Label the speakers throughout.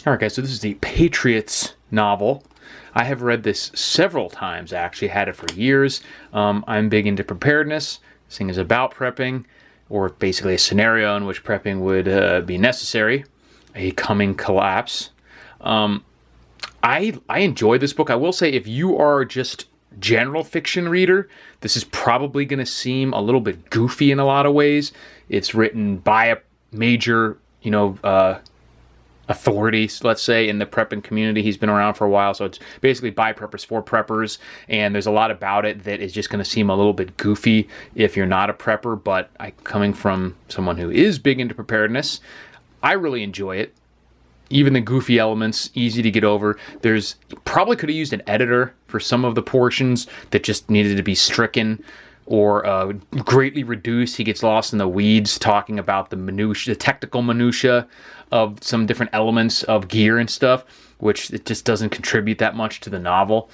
Speaker 1: All right, guys, so this is the Patriots novel. I have read this several times, actually. Had it for years. I'm big into preparedness. This thing is about prepping, or basically a scenario in which prepping would be necessary, a coming collapse. I enjoy this book. I will say, if you are just general fiction reader, this is probably going to seem a little bit goofy in a lot of ways. It's written by a major, authorities, let's say, in the prepping community. He's been around for a while, so it's basically by preppers for preppers, and there's a lot about it that is just going to seem a little bit goofy if you're not a prepper. But coming from someone who is big into preparedness, I really enjoy it. Even the goofy elements, easy to get over. Probably could have used an editor for some of the portions that just needed to be stricken or greatly reduced. He gets lost in the weeds talking about the technical minutia of some different elements of gear and stuff, which it just doesn't contribute that much to the novel.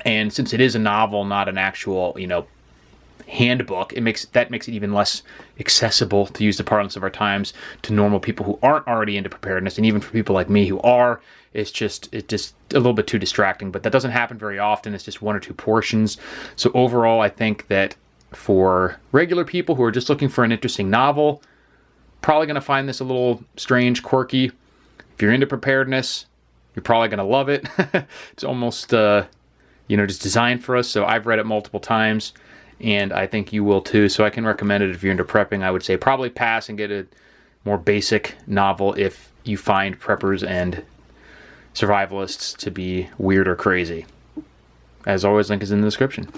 Speaker 1: And since it is a novel, not an actual, handbook, it makes it even less accessible, to use the parlance of our times, to normal people who aren't already into preparedness. And even for people like me who are, it's just a little bit too distracting. But that doesn't happen very often. It's just one or two portions. So overall, I think that for regular people who are just looking for an interesting novel, probably going to find this a little strange, quirky. If you're into preparedness, you're probably going to love it. It's almost just designed for us. So I've read it multiple times, and I think you will too. So I can recommend it if you're into prepping. I would say probably pass and get a more basic novel if you find preppers and survivalists to be weird or crazy. As always, link is in the description.